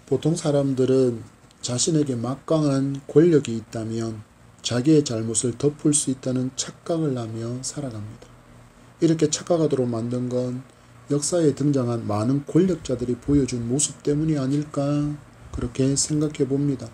보통 사람들은 자신에게 막강한 권력이 있다면 자기의 잘못을 덮을 수 있다는 착각을 하며 살아갑니다. 이렇게 착각하도록 만든 건 역사에 등장한 많은 권력자들이 보여준 모습 때문이 아닐까 그렇게 생각해 봅니다.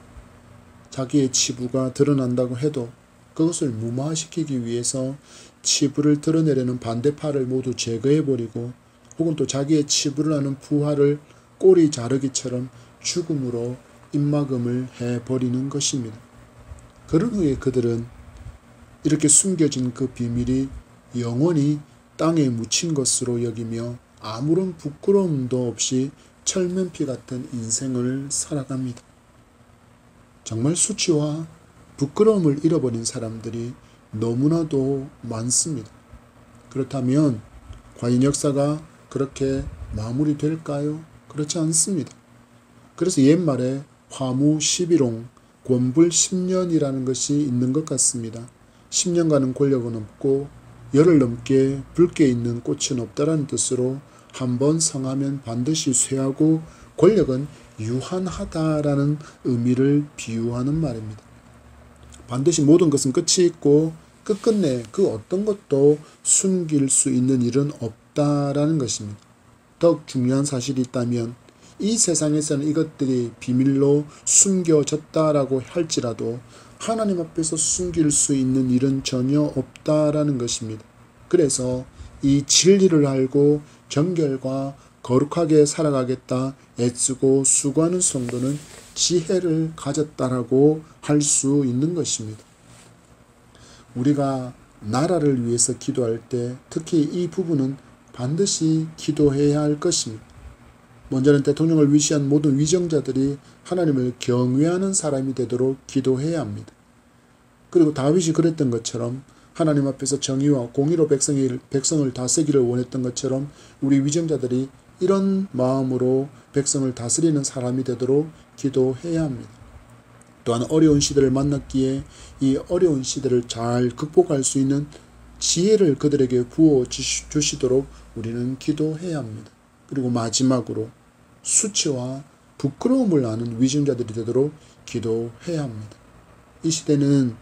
자기의 치부가 드러난다고 해도 그것을 무마시키기 위해서 치부를 드러내려는 반대파를 모두 제거해버리고 혹은 또 자기의 치부를 하는 부하를 꼬리 자르기처럼 죽음으로 입막음을 해버리는 것입니다. 그런 후에 그들은 이렇게 숨겨진 그 비밀이 영원히 땅에 묻힌 것으로 여기며 아무런 부끄러움도 없이 철면피 같은 인생을 살아갑니다. 정말 수치와 부끄러움을 잃어버린 사람들이 너무나도 많습니다. 그렇다면 과연 역사가 그렇게 마무리될까요? 그렇지 않습니다. 그래서 옛말에 화무 11홍, 권불 10년이라는 것이 있는 것 같습니다. 10년간은 권력은 없고 열흘 넘게 붉게 있는 꽃은 없다라는 뜻으로 한번 성하면 반드시 쇠하고 권력은 유한하다라는 의미를 비유하는 말입니다. 반드시 모든 것은 끝이 있고 끝끝내 그 어떤 것도 숨길 수 있는 일은 없다라는 것입니다. 더욱 중요한 사실이 있다면 이 세상에서는 이것들이 비밀로 숨겨졌다라고 할지라도 하나님 앞에서 숨길 수 있는 일은 전혀 없다라는 것입니다. 그래서 이 진리를 알고 정결과 거룩하게 살아가겠다 애쓰고 수고하는 성도는 지혜를 가졌다라고 할 수 있는 것입니다. 우리가 나라를 위해서 기도할 때 특히 이 부분은 반드시 기도해야 할 것입니다. 먼저는 대통령을 위시한 모든 위정자들이 하나님을 경외하는 사람이 되도록 기도해야 합니다. 그리고 다윗이 그랬던 것처럼 하나님 앞에서 정의와 공의로 백성을 다스리기를 원했던 것처럼 우리 위정자들이 이런 마음으로 백성을 다스리는 사람이 되도록 기도해야 합니다. 또한 어려운 시대를 만났기에 이 어려운 시대를 잘 극복할 수 있는 지혜를 그들에게 부어주시도록 우리는 기도해야 합니다. 그리고 마지막으로 수치와 부끄러움을 아는 위증자들이 되도록 기도해야 합니다. 이 시대는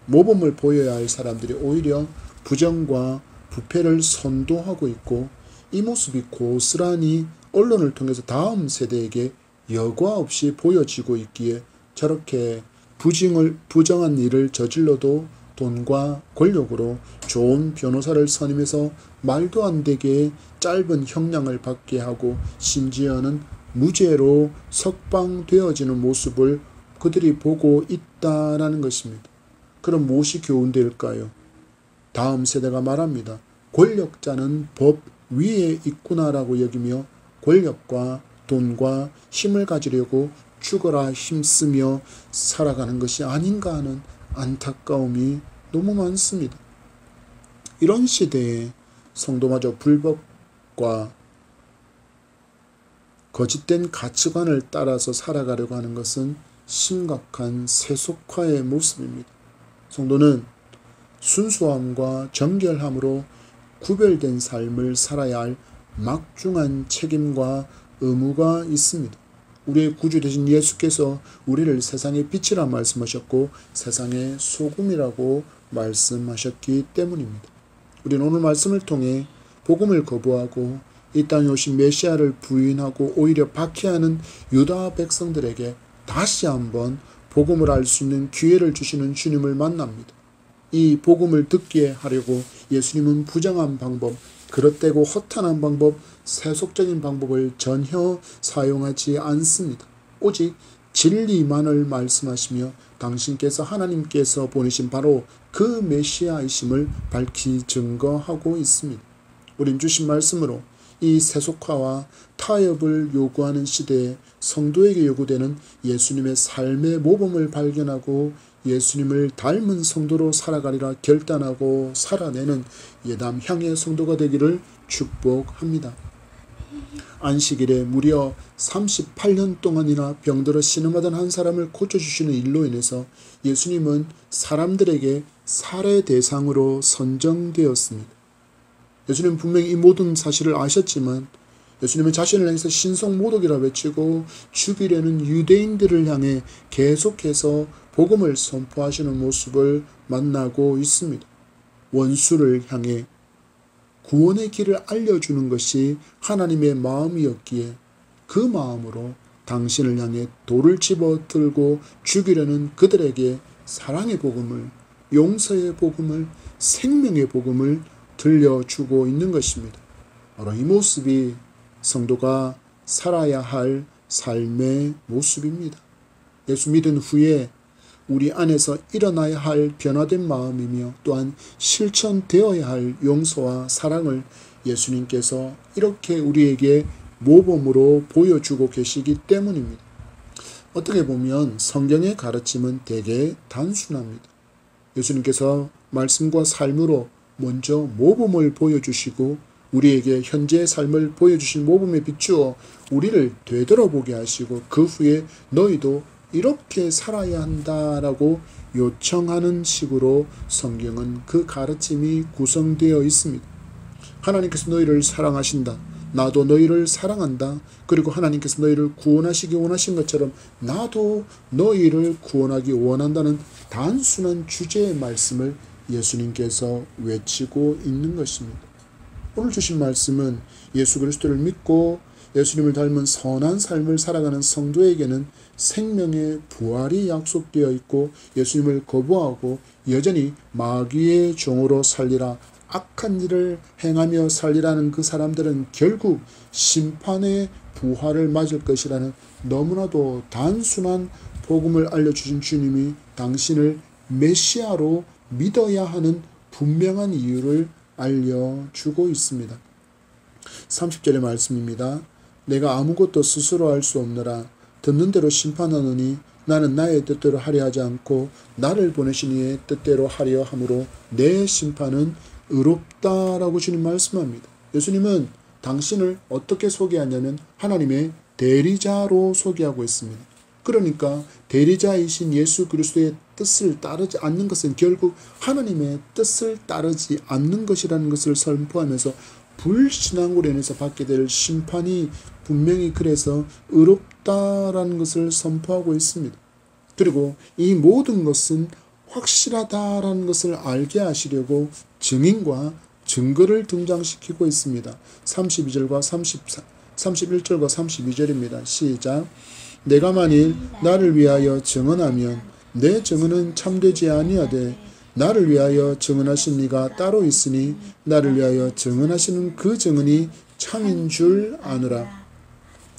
모범을 보여야 할 사람들이 오히려 부정과 부패를 선도하고 있고 이 모습이 고스란히 언론을 통해서 다음 세대에게 여과 없이 보여지고 있기에 저렇게 부정한 일을 저질러도 돈과 권력으로 좋은 변호사를 선임해서 말도 안 되게 짧은 형량을 받게 하고 심지어는 무죄로 석방되어지는 모습을 그들이 보고 있다라는 것입니다. 그럼 무엇이 교훈될까요? 다음 세대가 말합니다. 권력자는 법 위에 있구나라고 여기며 권력과 돈과 힘을 가지려고 죽어라 힘쓰며 살아가는 것이 아닌가 하는 안타까움이 너무 많습니다. 이런 시대에 성도마저 불법과 거짓된 가치관을 따라서 살아가려고 하는 것은 심각한 세속화의 모습입니다. 성도는 순수함과 정결함으로 구별된 삶을 살아야 할 막중한 책임과 의무가 있습니다. 우리의 구주 되신 예수께서 우리를 세상의 빛이라 말씀하셨고 세상의 소금이라고 말씀하셨기 때문입니다. 우리는 오늘 말씀을 통해 복음을 거부하고 이 땅에 오신 메시아를 부인하고 오히려 박해하는 유다 백성들에게 다시 한번 복음을 알 수 있는 기회를 주시는 주님을 만납니다. 이 복음을 듣게 하려고 예수님은 부정한 방법, 그릇되고 허탄한 방법, 세속적인 방법을 전혀 사용하지 않습니다. 오직 진리만을 말씀하시며 당신께서 하나님께서 보내신 바로 그 메시아이심을 밝히 증거하고 있습니다. 우린 주신 말씀으로 이 세속화와 타협을 요구하는 시대에 성도에게 요구되는 예수님의 삶의 모범을 발견하고 예수님을 닮은 성도로 살아가리라 결단하고 살아내는 예담 향의 성도가 되기를 축복합니다. 안식일에 무려 38년 동안이나 병들어 신음하던 한 사람을 고쳐주시는 일로 인해서 예수님은 사람들에게 살해 대상으로 선정되었습니다. 예수님은 분명히 이 모든 사실을 아셨지만 예수님은 자신을 향해서 신성모독이라 외치고 죽이려는 유대인들을 향해 계속해서 복음을 선포하시는 모습을 만나고 있습니다. 원수를 향해 구원의 길을 알려주는 것이 하나님의 마음이었기에 그 마음으로 당신을 향해 돌을 집어들고 죽이려는 그들에게 사랑의 복음을, 용서의 복음을, 생명의 복음을 들려주고 있는 것입니다. 바로 이 모습이 성도가 살아야 할 삶의 모습입니다. 예수 믿은 후에 우리 안에서 일어나야 할 변화된 마음이며 또한 실천되어야 할 용서와 사랑을 예수님께서 이렇게 우리에게 모범으로 보여주고 계시기 때문입니다. 어떻게 보면 성경의 가르침은 되게 단순합니다. 예수님께서 말씀과 삶으로 먼저 모범을 보여주시고 우리에게 현재의 삶을 보여주신 모범에 비추어 우리를 되돌아보게 하시고 그 후에 너희도 이렇게 살아야 한다라고 요청하는 식으로 성경은 그 가르침이 구성되어 있습니다. 하나님께서 너희를 사랑하신다. 나도 너희를 사랑한다. 그리고 하나님께서 너희를 구원하시기 원하신 것처럼 나도 너희를 구원하기 원한다는 단순한 주제의 말씀을 예수님께서 외치고 있는 것입니다. 오늘 주신 말씀은 예수 그리스도를 믿고 예수님을 닮은 선한 삶을 살아가는 성도에게는 생명의 부활이 약속되어 있고 예수님을 거부하고 여전히 마귀의 종으로 살리라, 악한 일을 행하며 살리라는 그 사람들은 결국 심판의 부활을 맞을 것이라는 너무나도 단순한 복음을 알려주신 주님이 당신을 메시아로 믿어야 하는 분명한 이유를 알려주고 있습니다. 30절의 말씀입니다. 내가 아무것도 스스로 할 수 없느라 듣는 대로 심판하노니 나는 나의 뜻대로 하려 하지 않고 나를 보내신 이의 뜻대로 하려 함으로 내 심판은 의롭다라고 주님 말씀합니다. 예수님은 당신을 어떻게 소개하냐면 하나님의 대리자로 소개하고 있습니다. 그러니까 대리자이신 예수 그리스도의 뜻을 따르지 않는 것은 결국 하나님의 뜻을 따르지 않는 것이라는 것을 선포하면서 불신앙으로 인해서 받게 될 심판이 분명히 그래서 의롭다라는 것을 선포하고 있습니다. 그리고 이 모든 것은 확실하다라는 것을 알게 하시려고 증인과 증거를 등장시키고 있습니다. 32절과 31절과 32절입니다. 시작. 내가 만일 나를 위하여 증언하면 내 증언은 참되지 아니하되 나를 위하여 증언하신 이가 따로 있으니 나를 위하여 증언하시는 그 증언이 참인 줄 아느라.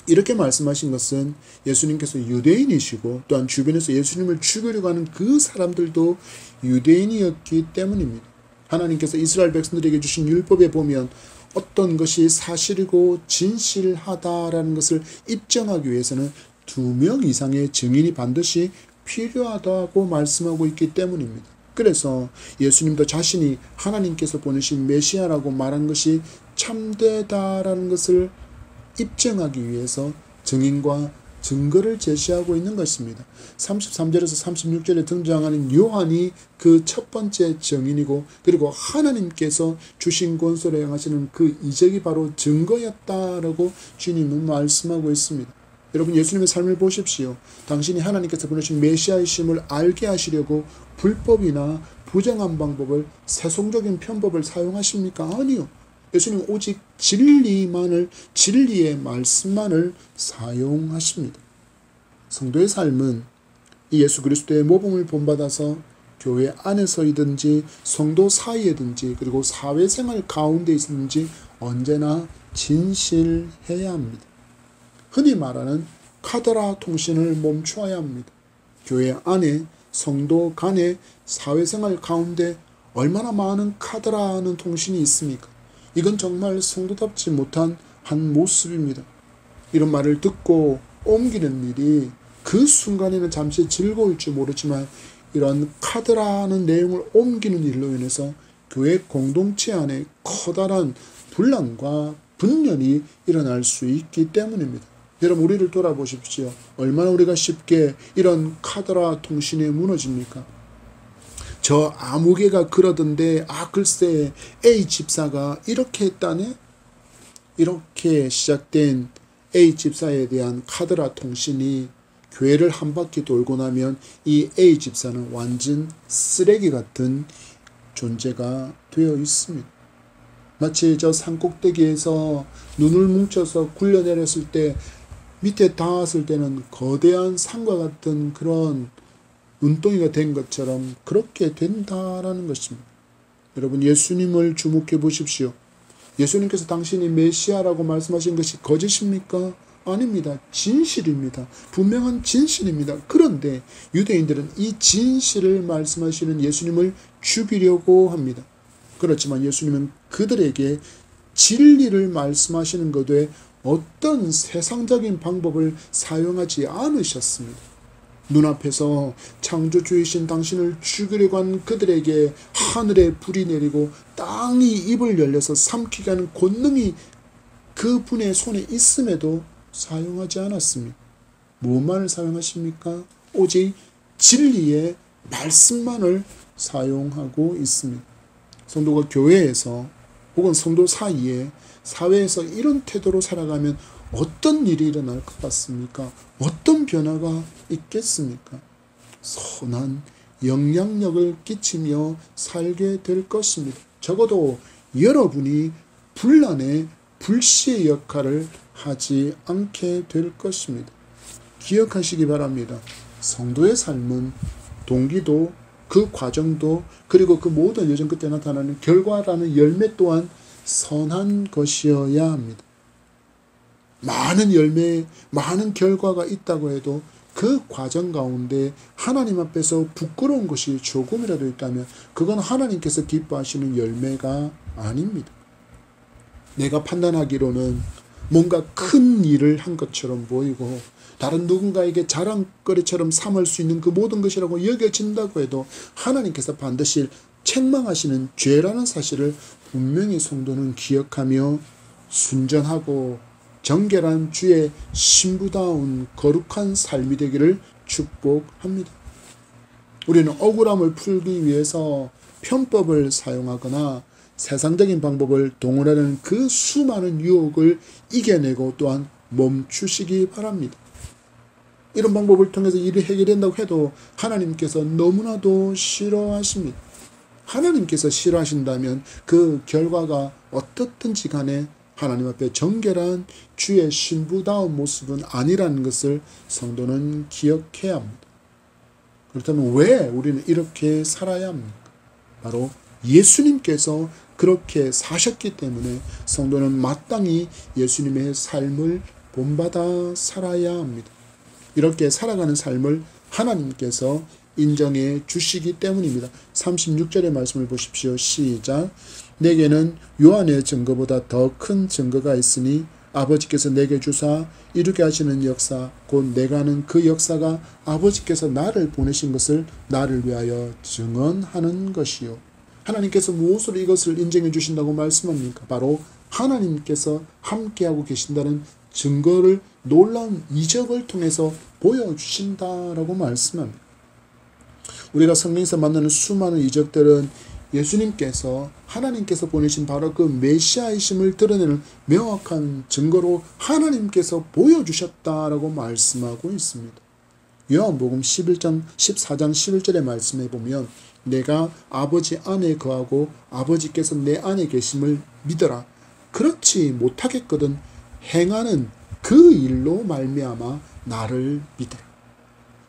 이렇게 말씀하신 것은 예수님께서 유대인이시고 또한 주변에서 예수님을 죽이려고 하는 그 사람들도 유대인이었기 때문입니다. 하나님께서 이스라엘 백성들에게 주신 율법에 보면 어떤 것이 사실이고 진실하다라는 것을 입증하기 위해서는 2명 이상의 증인이 반드시 필요하다고 말씀하고 있기 때문입니다. 그래서 예수님도 자신이 하나님께서 보내신 메시아라고 말한 것이 참되다라는 것을 입증하기 위해서 증인과 증거를 제시하고 있는 것입니다. 33절에서 36절에 등장하는 요한이 그 첫 번째 증인이고 그리고 하나님께서 주신 권세로 행하시는 그 이적이 바로 증거였다라고 주님은 말씀하고 있습니다. 여러분 예수님의 삶을 보십시오. 당신이 하나님께서 보내신 메시아이심을 알게 하시려고 불법이나 부정한 방법을 세속적인 편법을 사용하십니까? 아니요. 예수님은 오직 진리의 말씀만을 사용하십니다. 성도의 삶은 이 예수 그리스도의 모범을 본받아서 교회 안에서이든지 성도 사이에든지 그리고 사회생활 가운데 있든지 언제나 진실해야 합니다. 흔히 말하는 카더라 통신을 멈추어야 합니다. 교회 안에 성도 간의 사회생활 가운데 얼마나 많은 카더라는 통신이 있습니까? 이건 정말 성도답지 못한 한 모습입니다. 이런 말을 듣고 옮기는 일이 그 순간에는 잠시 즐거울지 모르지만 이런 카드라는 내용을 옮기는 일로 인해서 교회 공동체 안에 커다란 분란과 분열이 일어날 수 있기 때문입니다. 여러분 우리를 돌아보십시오. 얼마나 우리가 쉽게 이런 카드라 통신에 무너집니까? 저 아무개가 그러던데 글쎄 A 집사가 이렇게 했다네? 이렇게 시작된 A 집사에 대한 카드라 통신이 교회를 한 바퀴 돌고 나면 이 A 집사는 완전 쓰레기 같은 존재가 되어 있습니다. 마치 저 산꼭대기에서 눈을 뭉쳐서 굴려내렸을 때 밑에 닿았을 때는 거대한 산과 같은 그런 눈덩이가 된 것처럼 그렇게 된다라는 것입니다. 여러분, 예수님을 주목해 보십시오. 예수님께서 당신이 메시아라고 말씀하신 것이 거짓입니까? 아닙니다. 진실입니다. 분명한 진실입니다. 그런데 유대인들은 이 진실을 말씀하시는 예수님을 죽이려고 합니다. 그렇지만 예수님은 그들에게 진리를 말씀하시는 것에 어떤 세상적인 방법을 사용하지 않으셨습니다. 눈앞에서 창조주이신 당신을 죽이려고 한 그들에게 하늘에 불이 내리고 땅이 입을 열려서 삼키게 하는 권능이 그분의 손에 있음에도 사용하지 않았습니다. 무엇만을 사용하십니까? 오직 진리의 말씀만을 사용하고 있습니다. 성도가 교회에서 혹은 성도 사이에 사회에서 이런 태도로 살아가면 어떤 일이 일어날 것 같습니까? 어떤 변화가 있겠습니까? 선한 영향력을 끼치며 살게 될 것입니다. 적어도 여러분이 분란의 불씨의 역할을 하지 않게 될 것입니다. 기억하시기 바랍니다. 성도의 삶은 동기도 그 과정도 그리고 그 모든 여정 끝에 나타나는 결과라는 열매 또한 선한 것이어야 합니다. 많은 열매, 많은 결과가 있다고 해도 그 과정 가운데 하나님 앞에서 부끄러운 것이 조금이라도 있다면 그건 하나님께서 기뻐하시는 열매가 아닙니다. 내가 판단하기로는 뭔가 큰 일을 한 것처럼 보이고 다른 누군가에게 자랑거리처럼 삼을 수 있는 그 모든 것이라고 여겨진다고 해도 하나님께서 반드시 책망하시는 죄라는 사실을 분명히 성도는 기억하며 순전하고 정결한 주의 신부다운 거룩한 삶이 되기를 축복합니다. 우리는 억울함을 풀기 위해서 편법을 사용하거나 세상적인 방법을 동원하는 그 수많은 유혹을 이겨내고 또한 멈추시기 바랍니다. 이런 방법을 통해서 일이 해결된다고 해도 하나님께서 너무나도 싫어하십니다. 하나님께서 싫어하신다면 그 결과가 어떻든지 간에 하나님 앞에 정결한 주의 신부다운 모습은 아니라는 것을 성도는 기억해야 합니다. 그렇다면 왜 우리는 이렇게 살아야 합니까? 바로 예수님께서 그렇게 사셨기 때문에 성도는 마땅히 예수님의 삶을 본받아 살아야 합니다. 이렇게 살아가는 삶을 하나님께서 인정해 주시기 때문입니다. 36절의 말씀을 보십시오. 시작. 내게는 요한의 증거보다 더 큰 증거가 있으니 아버지께서 내게 주사 이루게 하시는 역사 곧 내가 하는 그 역사가 아버지께서 나를 보내신 것을 나를 위하여 증언하는 것이요. 하나님께서 무엇으로 이것을 인정해 주신다고 말씀합니까? 바로 하나님께서 함께하고 계신다는 증거를 놀라운 이적을 통해서 보여주신다라고 말씀합니다. 우리가 성경에서 만나는 수많은 이적들은 예수님께서 하나님께서 보내신 바로 그 메시아이심을 드러내는 명확한 증거로 하나님께서 보여주셨다라고 말씀하고 있습니다. 요한복음 14장 11절의 말씀에 보면 내가 아버지 안에 거하고 아버지께서 내 안에 계심을 믿어라. 그렇지 못하겠거든 행하는 그 일로 말미암아 나를 믿어라.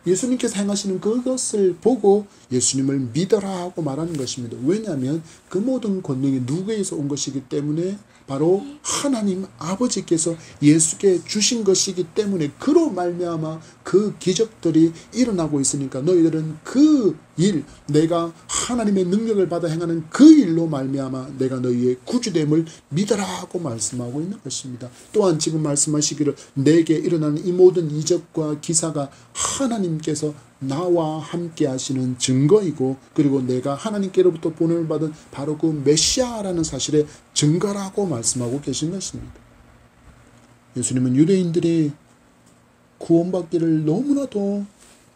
예수님께서 행하시는 그것을 보고 예수님을 믿어라 하고 말하는 것입니다. 왜냐하면 그 모든 권능이 누구에게서 온 것이기 때문에 바로 하나님 아버지께서 예수께 주신 것이기 때문에 그로 말미암아 그 기적들이 일어나고 있으니까 너희들은 그 일, 내가 하나님의 능력을 받아 행하는 그 일로 말미암아 내가 너희의 구주됨을 믿어라 하고 말씀하고 있는 것입니다. 또한 지금 말씀하시기를 내게 일어나는 이 모든 이적과 기사가 하나님께서 나와 함께 하시는 증거이고 그리고 내가 하나님께로부터 보냄을 받은 바로 그 메시아라는 사실의 증거라고 말씀하고 계신 것입니다. 예수님은 유대인들이 구원받기를 너무나도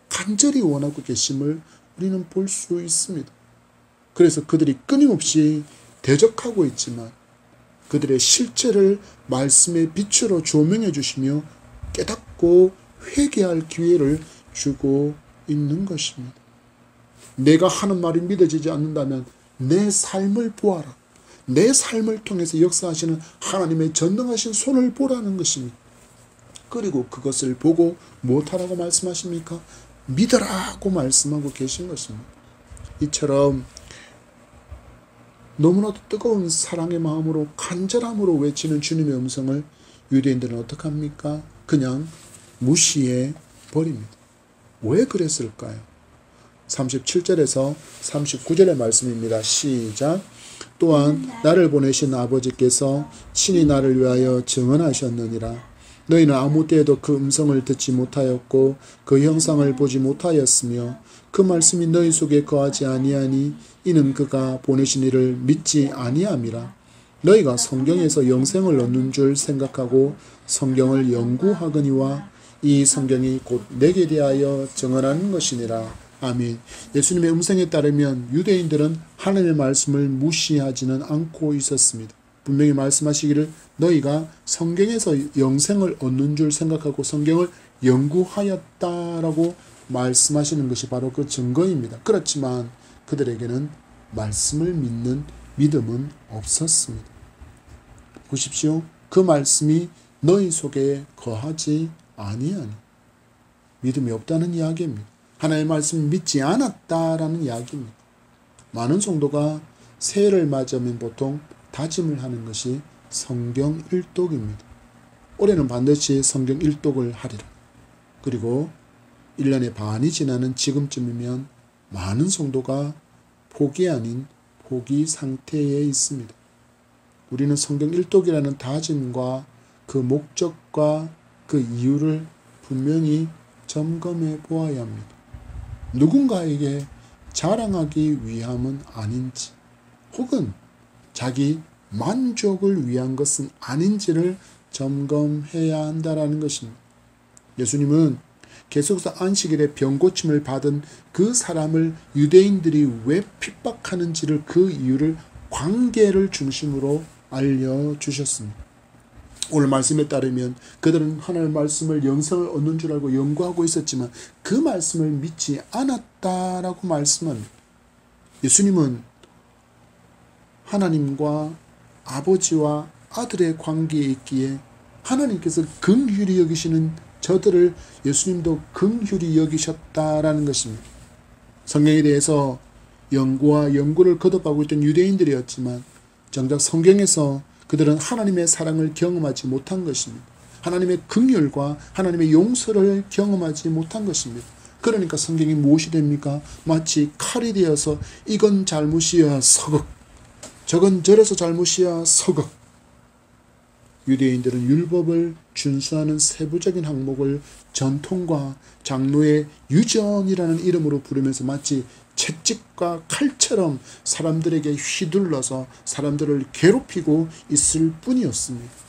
간절히 원하고 계심을 우리는 볼 수 있습니다. 그래서 그들이 끊임없이 대적하고 있지만 그들의 실체를 말씀의 빛으로 조명해 주시며 깨닫고 회개할 기회를 주고 있는 것입니다. 내가 하는 말이 믿어지지 않는다면 내 삶을 보아라. 내 삶을 통해서 역사하시는 하나님의 전능하신 손을 보라는 것입니다. 그리고 그것을 보고 무엇하라고 말씀하십니까? 믿으라고 말씀하고 계신 것입니다. 이처럼 너무나도 뜨거운 사랑의 마음으로 간절함으로 외치는 주님의 음성을 유대인들은 어떻게 합니까? 그냥 무시해 버립니다. 왜 그랬을까요? 37절에서 39절의 말씀입니다. 시작. 또한 나를 보내신 아버지께서 친히 나를 위하여 증언하셨느니라. 너희는 아무 때에도 그 음성을 듣지 못하였고 그 형상을 보지 못하였으며 그 말씀이 너희 속에 거하지 아니하니 이는 그가 보내신 이를 믿지 아니함이라. 너희가 성경에서 영생을 얻는 줄 생각하고 성경을 연구하거니와 이 성경이 곧 내게 대하여 증언하는 것이니라. 아멘. 예수님의 음성에 따르면 유대인들은 하나님의 말씀을 무시하지는 않고 있었습니다. 분명히 말씀하시기를 너희가 성경에서 영생을 얻는 줄 생각하고 성경을 연구하였다라고 말씀하시는 것이 바로 그 증거입니다. 그렇지만 그들에게는 말씀을 믿는 믿음은 없었습니다. 보십시오. 그 말씀이 너희 속에 거하지 아니하니 믿음이 없다는 이야기입니다. 하나님의 말씀을 믿지 않았다라는 이야기입니다. 많은 성도가 새해를 맞으면 보통 다짐을 하는 것이 성경 일독입니다. 올해는 반드시 성경 일독을 하리라. 그리고 1년의 반이 지나는 지금쯤이면 많은 성도가 포기 아닌 포기 상태에 있습니다. 우리는 성경 일독이라는 다짐과 그 목적과 그 이유를 분명히 점검해 보아야 합니다. 누군가에게 자랑하기 위함은 아닌지 혹은 자기 만족을 위한 것은 아닌지를 점검해야 한다는 것입니다. 예수님은 계속해서 안식일에 병고침을 받은 그 사람을 유대인들이 왜 핍박하는지를 그 이유를 관계를 중심으로 알려주셨습니다. 오늘 말씀에 따르면 그들은 하나님의 말씀을 영생을 얻는 줄 알고 연구하고 있었지만 그 말씀을 믿지 않았다라고 말씀합니다. 예수님은 하나님과 아버지와 아들의 관계에 있기에 하나님께서 긍휼히 여기시는 저들을 예수님도 긍휼히 여기셨다라는 것입니다. 성경에 대해서 연구와 연구를 거듭하고 있던 유대인들이었지만 정작 성경에서 그들은 하나님의 사랑을 경험하지 못한 것입니다. 하나님의 긍휼과 하나님의 용서를 경험하지 못한 것입니다. 그러니까 성경이 무엇이 됩니까? 마치 칼이 되어서 이건 잘못이야 서걱, 저건 저래서 잘못이야 서걱. 유대인들은 율법을 준수하는 세부적인 항목을 전통과 장로의 유전이라는 이름으로 부르면서 마치 채찍과 칼처럼 사람들에게 휘둘러서 사람들을 괴롭히고 있을 뿐이었습니다.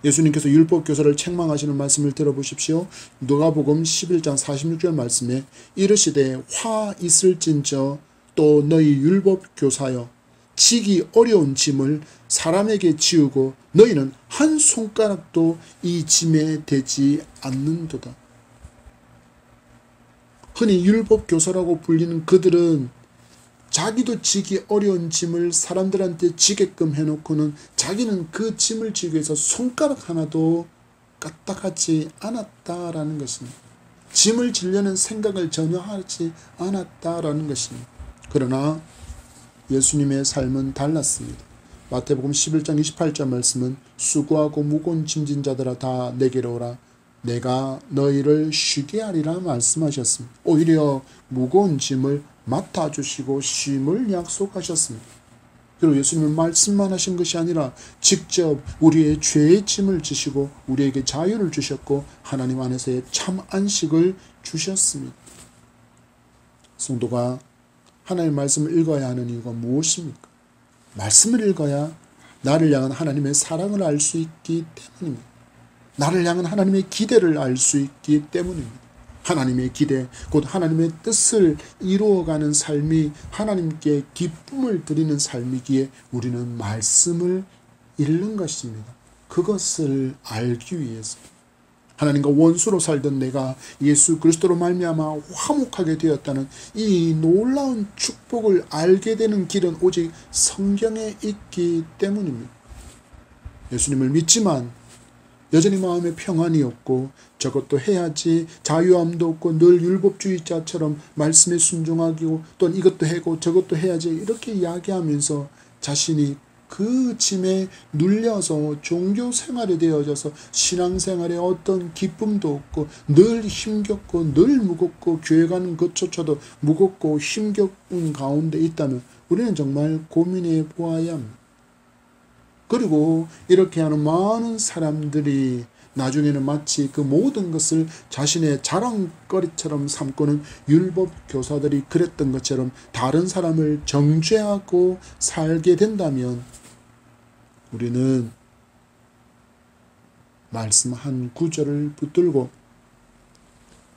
예수님께서 율법 교사를 책망하시는 말씀을 들어보십시오. 누가복음 11장 46절 말씀에 이르시되 화 있을진저 또 너희 율법 교사여 지기 어려운 짐을 사람에게 지우고 너희는 한 손가락도 이 짐에 대지 않는도다. 흔히 율법 교사라고 불리는 그들은 자기도 지기 어려운 짐을 사람들한테 지게끔 해놓고는 자기는 그 짐을 지기 위해서 손가락 하나도 까딱하지 않았다라는 것입니다. 짐을 지려는 생각을 전혀 하지 않았다라는 것입니다. 그러나 예수님의 삶은 달랐습니다. 마태복음 11장 28절 말씀은 수고하고 무거운 짐진 자들아 다 내게로 오라 내가 너희를 쉬게 하리라 말씀하셨습니다. 오히려 무거운 짐을 맡아주시고 쉼을 약속하셨습니다. 그리고 예수님은 말씀만 하신 것이 아니라 직접 우리의 죄의 짐을 지시고 우리에게 자유를 주셨고 하나님 안에서의 참 안식을 주셨습니다. 성도가 하나님의 말씀을 읽어야 하는 이유가 무엇입니까? 말씀을 읽어야 나를 향한 하나님의 사랑을 알 수 있기 때문입니다. 나를 향한 하나님의 기대를 알 수 있기 때문입니다. 하나님의 기대, 곧 하나님의 뜻을 이루어가는 삶이 하나님께 기쁨을 드리는 삶이기에 우리는 말씀을 잃는 것입니다. 그것을 알기 위해서 하나님과 원수로 살던 내가 예수 그리스도로 말미암아 화목하게 되었다는 이 놀라운 축복을 알게 되는 길은 오직 성경에 있기 때문입니다. 예수님을 믿지만 여전히 마음에 평안이 없고 저것도 해야지 자유함도 없고 늘 율법주의자처럼 말씀에 순종하고 또는 이것도 하고 저것도 해야지 이렇게 이야기하면서 자신이 그 짐에 눌려서 종교 생활에 되어져서 신앙생활에 어떤 기쁨도 없고 늘 힘겹고 늘 무겁고 교회 가는 것조차도 무겁고 힘겨운 가운데 있다면 우리는 정말 고민해 보아야 합니다. 그리고 이렇게 하는 많은 사람들이 나중에는 마치 그 모든 것을 자신의 자랑거리처럼 삼고는 율법 교사들이 그랬던 것처럼 다른 사람을 정죄하고 살게 된다면 우리는 말씀 한 구절을 붙들고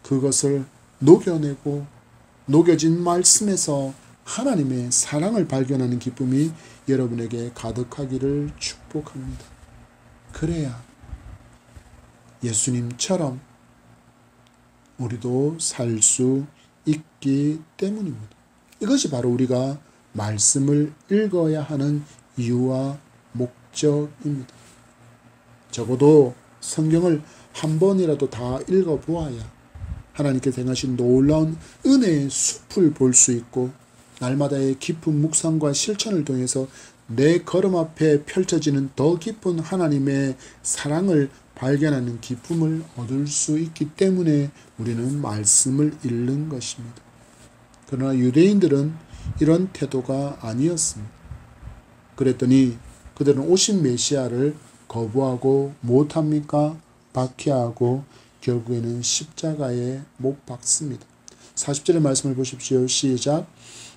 그것을 녹여내고 녹여진 말씀에서 하나님의 사랑을 발견하는 기쁨이 여러분에게 가득하기를 축복합니다. 그래야 예수님처럼 우리도 살 수 있기 때문입니다. 이것이 바로 우리가 말씀을 읽어야 하는 이유와 목적입니다. 적어도 성경을 한 번이라도 다 읽어보아야 하나님께서 행하신 놀라운 은혜의 숲을 볼 수 있고 날마다의 깊은 묵상과 실천을 통해서 내 걸음 앞에 펼쳐지는 더 깊은 하나님의 사랑을 발견하는 기쁨을 얻을 수 있기 때문에 우리는 말씀을 읽는 것입니다. 그러나 유대인들은 이런 태도가 아니었습니다. 그랬더니 그들은 오신 메시아를 거부하고 못합니까? 박해하고 결국에는 십자가에 못 박습니다. 40절의 말씀을 보십시오. 시작.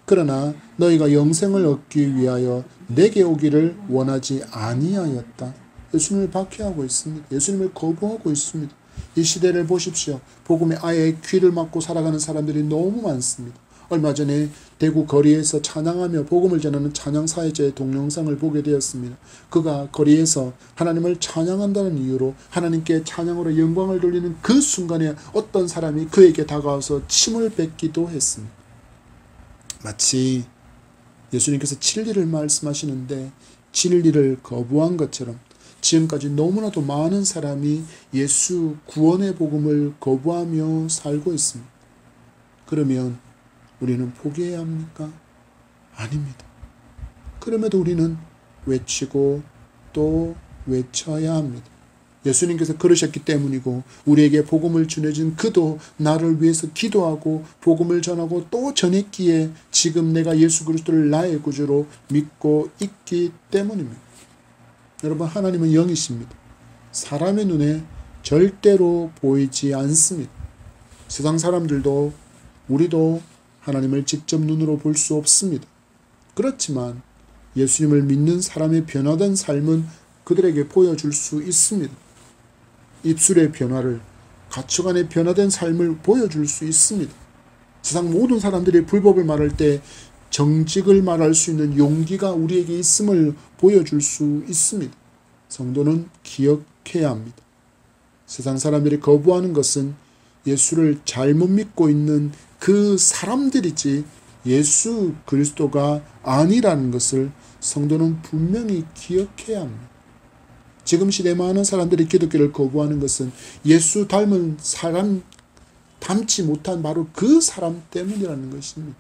그러나 너희가 영생을 얻기 위하여 내게 오기를 원하지 아니하였다. 예수님을 박해하고 있습니다. 예수님을 거부하고 있습니다. 이 시대를 보십시오. 복음에 아예 귀를 막고 살아가는 사람들이 너무 많습니다. 얼마 전에 대구 거리에서 찬양하며 복음을 전하는 찬양사회자의 동영상을 보게 되었습니다. 그가 거리에서 하나님을 찬양한다는 이유로 하나님께 찬양으로 영광을 돌리는 그 순간에 어떤 사람이 그에게 다가와서 침을 뱉기도 했습니다. 마치 예수님께서 진리를 말씀하시는데 진리를 거부한 것처럼 지금까지 너무나도 많은 사람이 예수 구원의 복음을 거부하며 살고 있습니다. 그러면 우리는 포기해야 합니까? 아닙니다. 그럼에도 우리는 외치고 또 외쳐야 합니다. 예수님께서 그러셨기 때문이고 우리에게 복음을 전해준 그도 나를 위해서 기도하고 복음을 전하고 또 전했기에 지금 내가 예수 그리스도를 나의 구주로 믿고 있기 때문입니다. 여러분, 하나님은 영이십니다. 사람의 눈에 절대로 보이지 않습니다. 세상 사람들도 우리도 하나님을 직접 눈으로 볼 수 없습니다. 그렇지만 예수님을 믿는 사람의 변화된 삶은 그들에게 보여줄 수 있습니다. 입술의 변화를, 가치관의 변화된 삶을 보여줄 수 있습니다. 세상 모든 사람들이 불법을 말할 때 정직을 말할 수 있는 용기가 우리에게 있음을 보여줄 수 있습니다. 성도는 기억해야 합니다. 세상 사람들이 거부하는 것은 예수를 잘못 믿고 있는 그 사람들이지 예수 그리스도가 아니라는 것을 성도는 분명히 기억해야 합니다. 지금 시대 많은 사람들이 기독교를 거부하는 것은 예수 닮은 사람 닮지 못한 바로 그 사람 때문이라는 것입니다.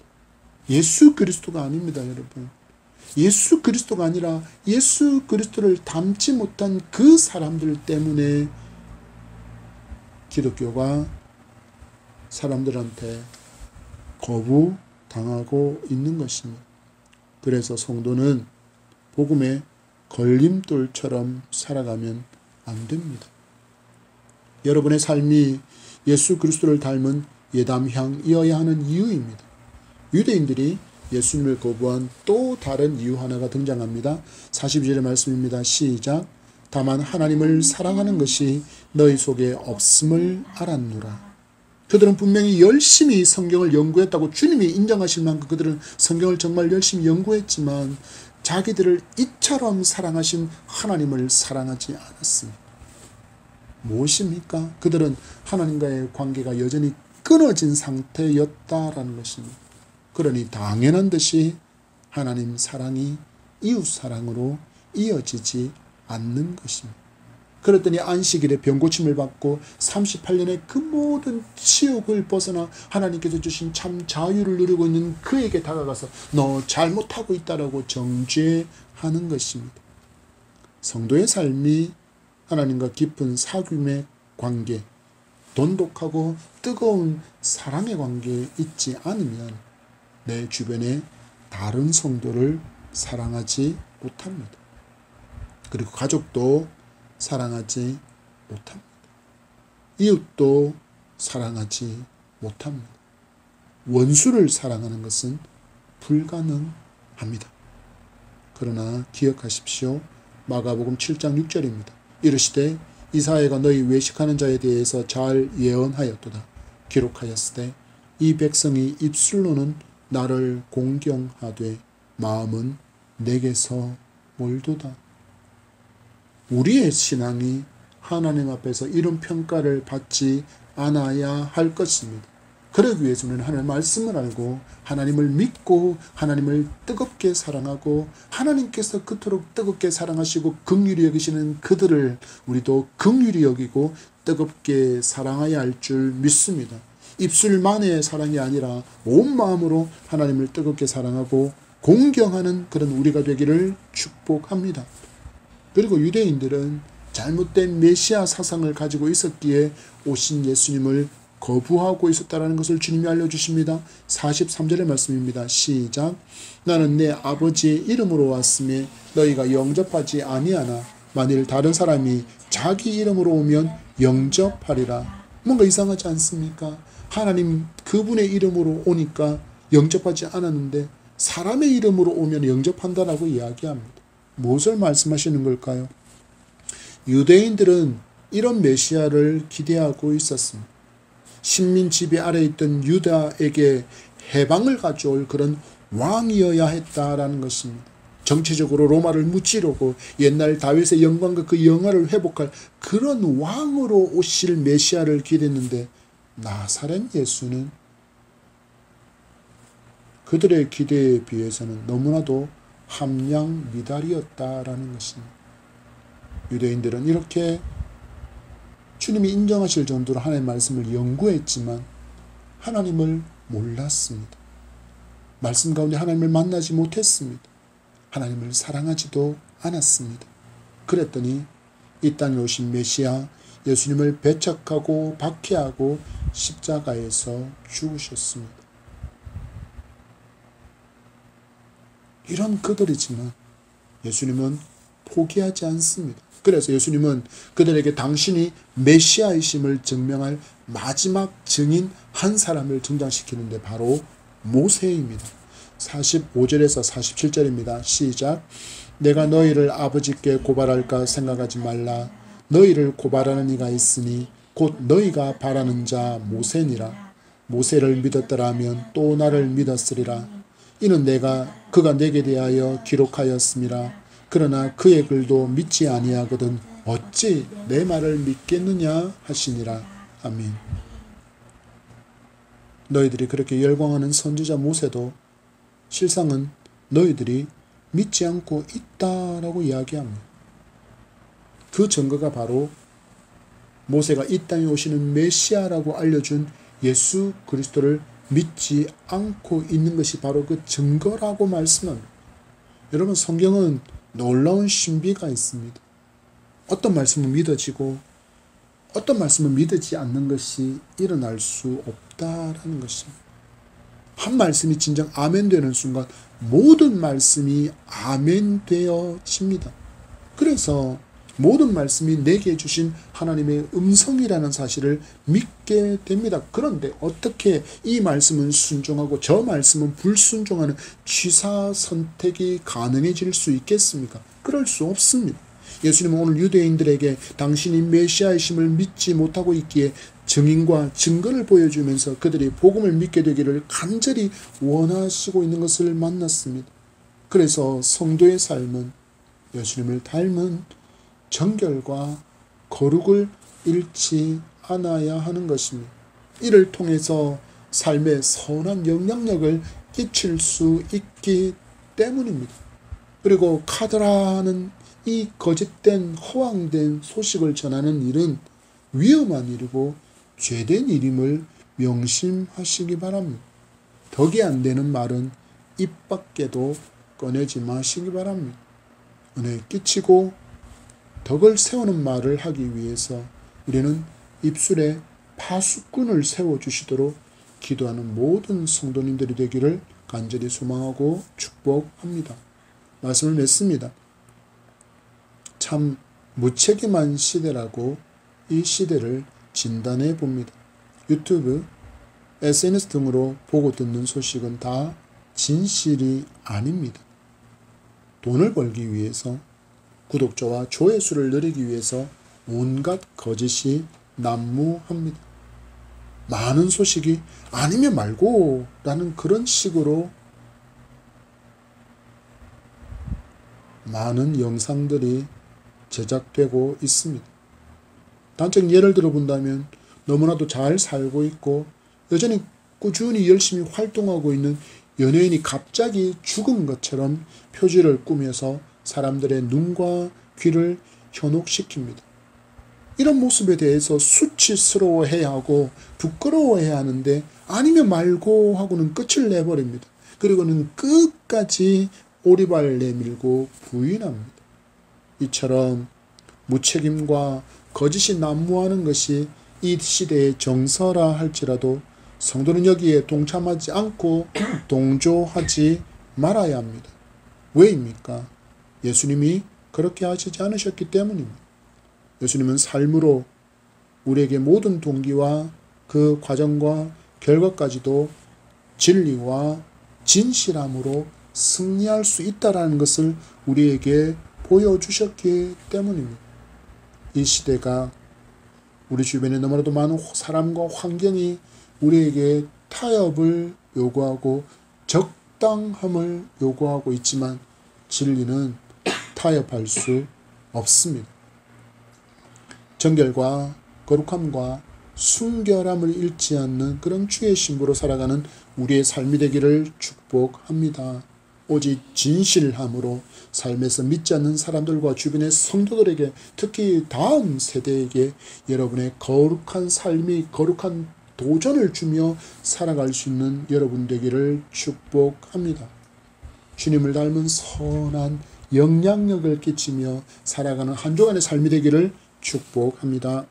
예수 그리스도가 아닙니다, 여러분. 예수 그리스도가 아니라 예수 그리스도를 닮지 못한 그 사람들 때문에 기독교가 사람들한테 거부당하고 있는 것입니다. 그래서 성도는 복음의 걸림돌처럼 살아가면 안 됩니다. 여러분의 삶이 예수 그리스도를 닮은 예담향이어야 하는 이유입니다. 유대인들이 예수님을 거부한 또 다른 이유 하나가 등장합니다. 42절의 말씀입니다. 시작. 다만 하나님을 사랑하는 것이 너희 속에 없음을 알았노라. 그들은 분명히 열심히 성경을 연구했다고 주님이 인정하실 만큼 그들은 성경을 정말 열심히 연구했지만 자기들을 이처럼 사랑하신 하나님을 사랑하지 않았습니다. 무엇입니까? 그들은 하나님과의 관계가 여전히 끊어진 상태였다라는 것입니다. 그러니 당연한 듯이 하나님 사랑이 이웃 사랑으로 이어지지 않는 것입니다. 그랬더니 안식일에 병고침을 받고 38년의 그 모든 치욕을 벗어나 하나님께서 주신 참 자유를 누리고 있는 그에게 다가가서 너 잘못하고 있다라고 정죄하는 것입니다. 성도의 삶이 하나님과 깊은 사귐의 관계, 돈독하고 뜨거운 사랑의 관계에 있지 않으면 내 주변의 다른 성도를 사랑하지 못합니다. 그리고 가족도 사랑하지 못합니다. 이웃도 사랑하지 못합니다. 원수를 사랑하는 것은 불가능합니다. 그러나 기억하십시오. 마가복음 7장 6절입니다. 이르시되 이사야가 너희 외식하는 자에 대해서 잘 예언하였도다. 기록하였으되 이 백성이 입술로는 나를 공경하되 마음은 내게서 멀도다. 우리의 신앙이 하나님 앞에서 이런 평가를 받지 않아야 할 것입니다. 그러기 위해서는 하나님의 말씀을 알고 하나님을 믿고 하나님을 뜨겁게 사랑하고 하나님께서 그토록 뜨겁게 사랑하시고 긍휼히 여기시는 그들을 우리도 긍휼히 여기고 뜨겁게 사랑해야 할 줄 믿습니다. 입술만의 사랑이 아니라 온 마음으로 하나님을 뜨겁게 사랑하고 공경하는 그런 우리가 되기를 축복합니다. 그리고 유대인들은 잘못된 메시아 사상을 가지고 있었기에 오신 예수님을 거부하고 있었다는 것을 주님이 알려주십니다. 43절의 말씀입니다. 시작. 나는 내 아버지의 이름으로 왔음에 너희가 영접하지 아니하나 만일 다른 사람이 자기 이름으로 오면 영접하리라. 뭔가 이상하지 않습니까? 하나님 그분의 이름으로 오니까 영접하지 않았는데 사람의 이름으로 오면 영접한다라고 이야기합니다. 무엇을 말씀하시는 걸까요? 유대인들은 이런 메시아를 기대하고 있었습니다. 식민 지배 아래 있던 유다에게 해방을 가져올 그런 왕이어야 했다라는 것입니다. 정치적으로 로마를 무찌르고 옛날 다윗의 영광과 그 영화를 회복할 그런 왕으로 오실 메시아를 기대했는데 나사렛 예수는 그들의 기대에 비해서는 너무나도 함량 미달이었다라는 것입니다. 유대인들은 이렇게 주님이 인정하실 정도로 하나님의 말씀을 연구했지만 하나님을 몰랐습니다. 말씀 가운데 하나님을 만나지 못했습니다. 하나님을 사랑하지도 않았습니다. 그랬더니 이 땅에 오신 메시아 예수님을 배척하고 박해하고 십자가에서 죽으셨습니다. 이런 그들이지만 예수님은 포기하지 않습니다. 그래서 예수님은 그들에게 당신이 메시아이심을 증명할 마지막 증인 한 사람을 등장시키는데 바로 모세입니다. 45절에서 47절입니다. 시작. 내가 너희를 아버지께 고발할까 생각하지 말라. 너희를 고발하는 이가 있으니 곧 너희가 바라는 자 모세니라. 모세를 믿었더라면 또 나를 믿었으리라. 이는 그가 내게 대하여 기록하였음이라. 그러나 그의 글도 믿지 아니하거든 어찌 내 말을 믿겠느냐 하시니라. 아멘. 너희들이 그렇게 열광하는 선지자 모세도 실상은 너희들이 믿지 않고 있다라고 이야기합니다. 그 증거가 바로 모세가 이 땅에 오시는 메시아라고 알려준 예수 그리스도를 믿지 않고 있는 것이 바로 그 증거라고 말씀합니다. 여러분, 성경은 놀라운 신비가 있습니다. 어떤 말씀은 믿어지고 어떤 말씀은 믿어지지 않는 것이 일어날 수 없다라는 것입니다. 한 말씀이 진정 아멘 되는 순간 모든 말씀이 아멘 되어집니다. 그래서 모든 말씀이 내게 주신 하나님의 음성이라는 사실을 믿게 됩니다. 그런데 어떻게 이 말씀은 순종하고 저 말씀은 불순종하는 취사 선택이 가능해질 수 있겠습니까? 그럴 수 없습니다. 예수님은 오늘 유대인들에게 당신이 메시아이심을 믿지 못하고 있기에 증인과 증거를 보여주면서 그들이 복음을 믿게 되기를 간절히 원하시고 있는 것을 만났습니다. 그래서 성도의 삶은 예수님을 닮은 정결과 거룩을 잃지 않아야 하는 것입니다. 이를 통해서 삶의 선한 영향력을 끼칠 수 있기 때문입니다. 그리고 카드라는 이 거짓된 허황된 소식을 전하는 일은 위험한 일이고 죄된 일임을 명심하시기 바랍니다. 덕이 안 되는 말은 입 밖에도 꺼내지 마시기 바랍니다. 은혜 끼치고 덕을 세우는 말을 하기 위해서 우리는 입술에 파수꾼을 세워주시도록 기도하는 모든 성도님들이 되기를 간절히 소망하고 축복합니다. 말씀을 맺습니다. 참 무책임한 시대라고 이 시대를 진단해 봅니다. 유튜브, SNS 등으로 보고 듣는 소식은 다 진실이 아닙니다. 돈을 벌기 위해서, 구독자와 조회수를 늘리기 위해서 온갖 거짓이 난무합니다. 많은 소식이 아니면 말고 라는 그런 식으로 많은 영상들이 제작되고 있습니다. 단적인 예를 들어 본다면 너무나도 잘 살고 있고 여전히 꾸준히 열심히 활동하고 있는 연예인이 갑자기 죽은 것처럼 표지를 꾸며서 사람들의 눈과 귀를 현혹시킵니다. 이런 모습에 대해서 수치스러워해야 하고 부끄러워해야 하는데 아니면 말고 하고는 끝을 내버립니다. 그리고는 끝까지 오리발 내밀고 부인합니다. 이처럼 무책임과 거짓이 난무하는 것이 이 시대의 정서라 할지라도 성도는 여기에 동참하지 않고 동조하지 말아야 합니다. 왜입니까? 예수님이 그렇게 하시지 않으셨기 때문입니다. 예수님은 삶으로 우리에게 모든 동기와 그 과정과 결과까지도 진리와 진실함으로 승리할 수 있다는 것을 우리에게 보여주셨기 때문입니다. 이 시대가 우리 주변에 너무나도 많은 사람과 환경이 우리에게 타협을 요구하고 적당함을 요구하고 있지만 진리는 타협할 수 없습니다. 정결과 거룩함과 순결함을 잃지 않는 그런 주의 신부로 살아가는 우리의 삶이 되기를 축복합니다. 오직 진실함으로 삶에서 믿지 않는 사람들과 주변의 성도들에게, 특히 다음 세대에게 여러분의 거룩한 삶이, 거룩한 도전을 주며 살아갈 수 있는 여러분 되기를 축복합니다. 주님을 닮은 선한 영향력을 끼치며 살아가는 한 주간의 삶이 되기를 축복합니다.